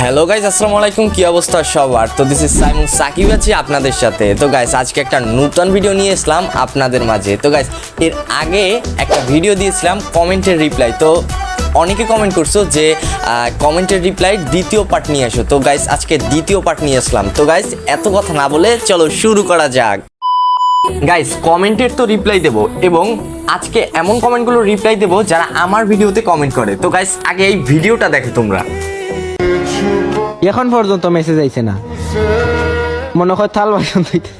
Hello guys, আসসালামু আলাইকুম। কি অবস্থা সবার? তো দিস ইজ সাইমন সাকিব আছি আপনাদের সাথে। তো গাইস আজকে একটা নতুন ভিডিও নিয়ে এসলাম আপনাদের মাঝে। তো গাইস এর আগে একটা ভিডিও দিয়েছিলাম কমেন্টের রিপ্লাই। তো অনেকে কমেন্ট করছো যে কমেন্টের রিপ্লাই দ্বিতীয় পার্ট নিয়ে আসো। তো গাইস আজকে দ্বিতীয় পার্ট নিয়ে আসলাম। তো গাইস এত কথা না বলে চলো শুরু করা যাক। গাইস কমেন্টের তো রিপ্লাই দেবো এবং আজকে এমন কমেন্টগুলো রিপ্লাই দেবো যারা আমার ভিডিওতে কমেন্ট করে। তো গাইস আগে এই ভিডিওটা দেখো তোমরা। এখন পর্যন্ত মেসেজ আইছে না, মনে হয় থাল বাসন ধুইতে।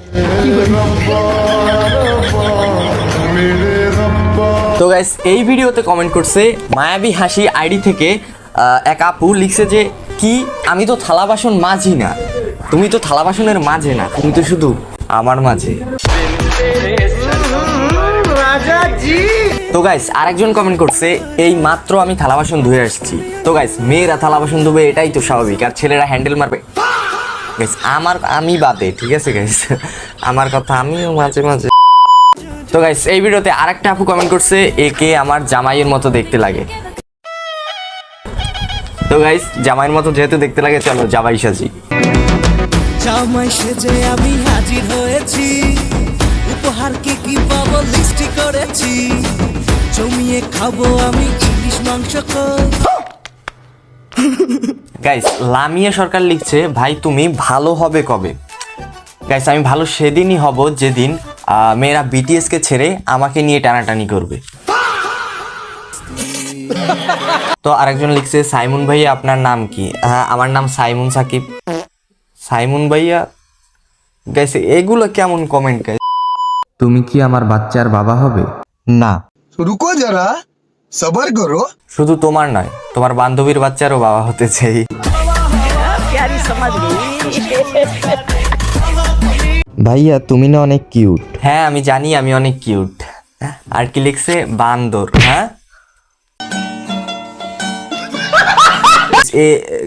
তো গাইস এই ভিডিওতে কমেন্ট করছে মায়াবী হাসি আইডি থেকে এক আপু লিখছে যে কি আমি তো থালা বাসন মাজি না, তুমি তো থালা বাসনের মাঝে না, তুমি তো শুধু আমার মাঝে। তো গাইস আরেকজন কমেন্ট করছে এই মাত্র আমি থালা বাসন ধুয়ে আসছি। তো গাইস মেয়েরা থালা বাসন ধুবে এটাই তো স্বাভাবিক, আর ছেলেরা হ্যান্ডেল মারবে। গাইস আমি বাদে, ঠিক আছে গাইস, আমার কথা আমিও মাঝে মাঝে। তো গাইস এই ভিডিওতে আরেকটা আপু কমেন্ট করছে একে আমার জামাইয়ের মতো দেখতে লাগে। তো গাইস জামাইয়ের মতো যেহেতু দেখতে লাগে চলো জামাই সাজি। জামাই সেজে আমি হাজির হয়েছি, উপহার কে কি পাবো লিস্টি করেছি, জমিয়ে খাবো আমি ইলিশ মাংস। গাইস লামিয়া সরকার লিখছে ভাই তুমি ভালো হবে কবে? গাইস আমি ভালো সেদিনই হব যেদিন মেয়েরা বিটিএস কে ছেড়ে আমাকে নিয়ে টানাটানি করবে। তো আরেকজন লিখছে সাইমন ভাইয়া আপনার নাম কি? হ্যাঁ আমার নাম সাইমন সাকিব। সাইমন ভাইয়া? গাইস এগুলো কেমন কমেন্ট গাইস? তুমি কি আমার বাচ্চার বাবা হবে? না। रुको जरा सबर करो। শুধু তোমার নয়, তোমার বান্ধবীর বাচ্চারও বাবা হতে চাই। ভাইয়া তুমি না অনেক কিউট। হ্যাঁ আমি জানি আমি অনেক কিউট। আর কি লিখছে বান্দর? হ্যাঁ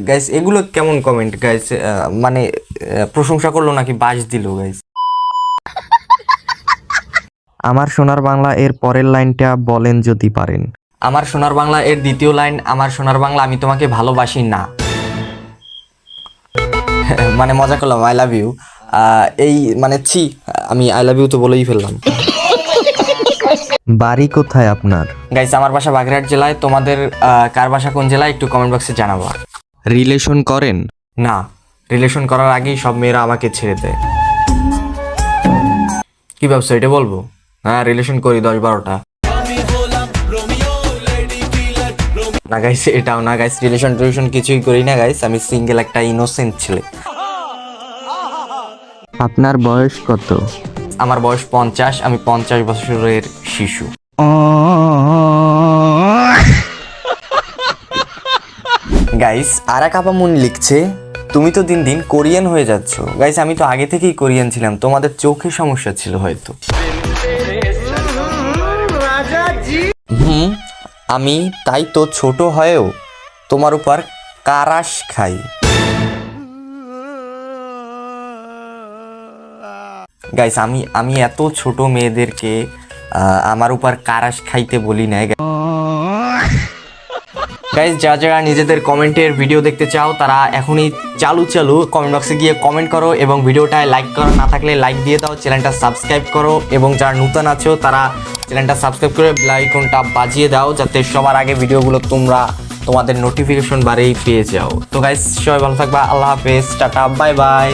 গাইস এগুলো কেমন কমেন্ট গাইস? মানে প্রশংসা করলো নাকি বাস দিল গাইস? আমার সোনার বাংলা এর পরের লাইনটা বলেন যদি পারেন। আমার সোনার বাংলা এর দ্বিতীয় লাইন, আমার সোনার বাংলা আমি তোমাকে ভালোবাসি না। মানে মজা করলাম, আই লাভ ইউ। এই মানে ছি, আমি আই লাভ ইউ তো বলেই ফেললাম। বাড়ি কোথায় আপনার? গাইস আমার বাসা বাগেরহাট জেলায়। তোমাদের কার বাসা কোন জেলায় একটু কমেন্ট বক্সে জানাবো। রিলেশন করেন? না, রিলেশন করার আগেই সব মেয়েরা আমাকে ছেড়ে দেয়। কি ব্যবসা এটা বলবো? হ্যাঁ রিলেশন করি 10-12টা। না গাইস এটাও না গাইস, রিলেশন কিছুই করি না গাইস, আমি সিঙ্গেল একটা ইনোসেন্ট ছেলে। আপনার বয়স কত? আমার বয়স 50, আমি 50 বছরের শিশু। গাইস আর এক আপামুন লিখছে তুমি তো দিন দিন কোরিয়ান হয়ে যাচ্ছ। গাইস আমি তো আগে থেকেই কোরিয়ান ছিলাম, তোমাদের চোখে সমস্যা ছিল হয়তো। আমি তাই তো ছোট হয়েও তোমার উপর কারাশ খাই। গাইস আমি এত ছোট মেয়েদেরকে আমার উপর কারাশ খাইতে বলি না। গাইস যারা নিজেদের কমেন্টের ভিডিও দেখতে চাও তারা এখনই চালু কমেন্ট বক্সে গিয়ে কমেন্ট করো এবং ভিডিওটায় লাইক করা না থাকলে লাইক দিয়ে দাও, চ্যানেলটা সাবস্ক্রাইব করো এবং যারা নতুন আছো তারা চ্যানেলটা সাবস্ক্রাইব করে বেল আইকনটা বাজিয়ে দাও যাতে সবার আগে ভিডিওগুলো তোমাদের নোটিফিকেশন বারেই পেয়ে যাও। তো গাইস সবাই ভালো থাকবা, আল্লাহ হাফেজ, টাটা, বাই বাই।